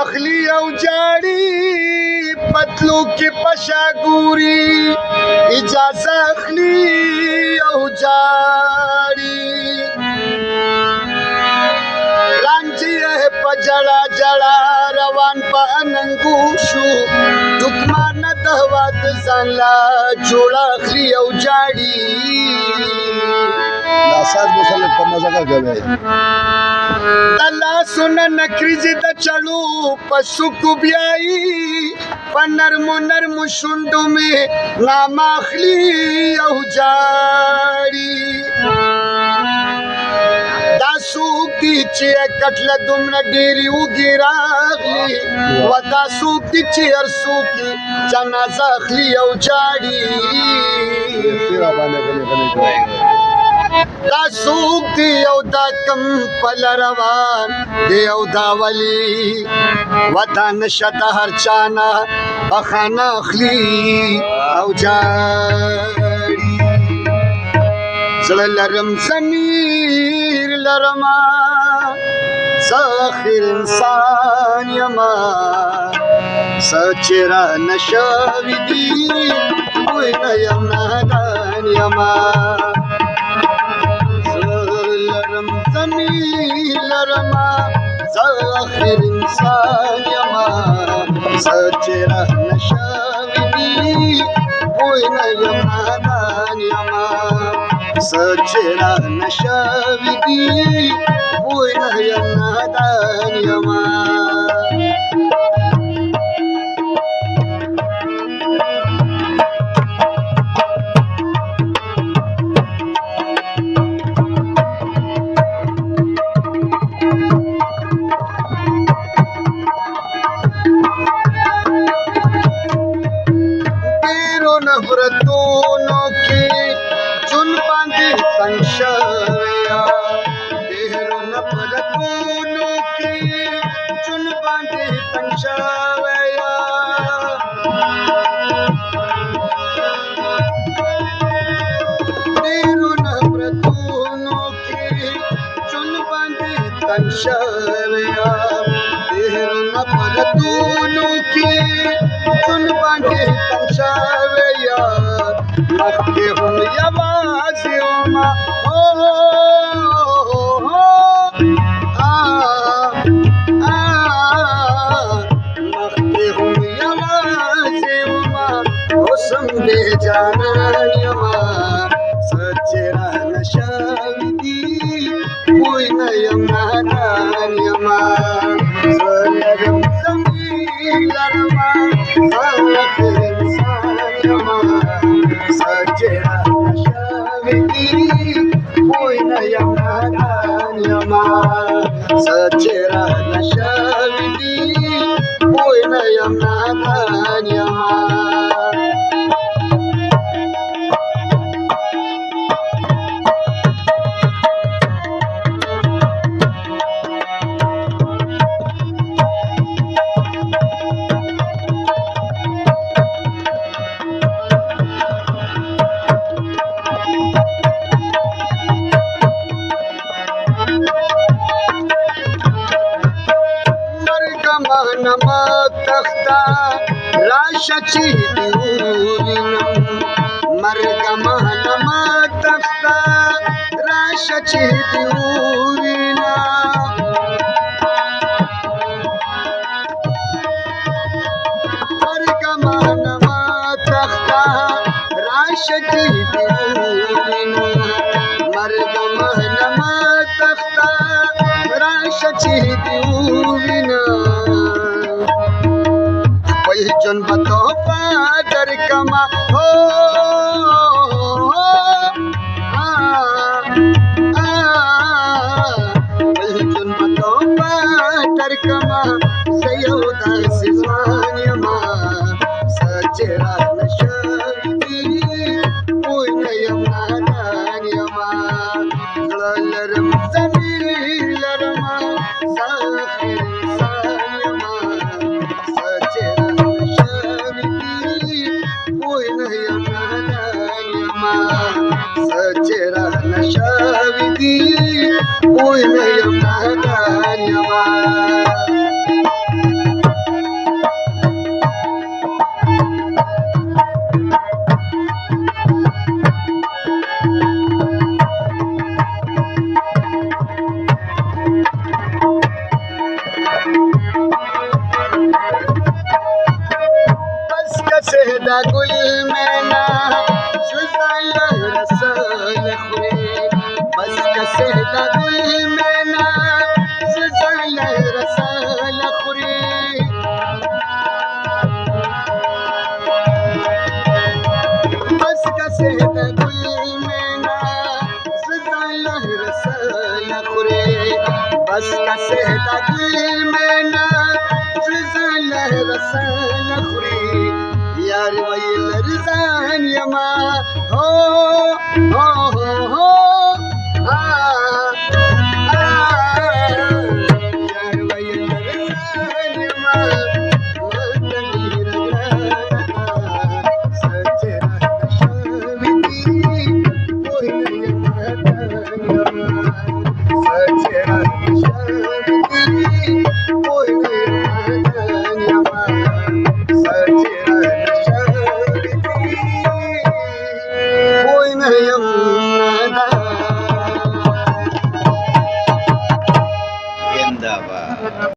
اخلی او جاړي پتلو کې پشا ګوري اجازه اخلی او جاړي رانجي په جړا جړا روان په اننګو شو دکمان د هوا د ځان لا جوړ اخلی او جاړي ساز مسلط په مزه کوي الله سن نکریزي د چلو پسو کو بیاي پنرمو نرمو شوندو می نام اخلی او جاړي دا سوق دي چې کټل دومره ډيري وګراغلي ودا سوق دي چې هر سوق جنازه اخلی او جاړي دا سوق دی او دا کم پل روان دی او دا ولی وطا نشد هر چانا بخانا اخلی او جاڑی زل لرم زمیر لرما ساخر انسان یما سچرا نشاوی دی کوئی نیم نادان یما لرما زاخر انسان یما سچرا نشاوی دی کوئی نیم نادان یما سچرا نشاوی دی کوئی نیم نادان یما नफरतों के चुन बांधे तंशया ढेरों नफरतों के चुन बांधे तंशया ढेरों नफरतों के चुन बांधे तंशया ढेरों नफरतों के चुन बांधे तंशया मक्के हम यवाज़ियों मा हो मक्के हम यवाज़ियों मा हुस्न दे जाना यमा सचरा नशाविदी कोई नयम नादान यमा सलरम ज़मीन लरमा साखिर इंसान यमा सचरा नशाविदी कोई नयम नादान यमा सचरा नशाविदी कोई नयम नादान यमा नमा तख्ता राशची दिउलिनम मरगमा नमा तख्ता राशची दिउलिना मरगमा नमा तख्ता राशची दिउलिना मरगमा नमा तख्ता राशची दिउलिना जन बतो पादर कमा हो जन बतो पादर कमा सयोदा सिजवान यमा सचरा नशाविदी कोई नयम नादान यमा लरम ज़मीर लरमा साखिर इंसान यमा सचरा सचरा नशाविदी कोई नयम नादान यमा बस कसे दा गुल मैना जुजाल रसल खुरे बस कसे दा गुल मैना जुजाल रसल खुरे बस कसे दा गुल मैना जुजाल रसल खुरे बस कसे दा गुल मैना जुजाल रसल खुरे यार वैल रज़ान यमा हो हो हो हो यार वैल रज़ान यमा तगीर सच शामिती कोई यमा सच शामिती कोई यमा सच कोई नहीं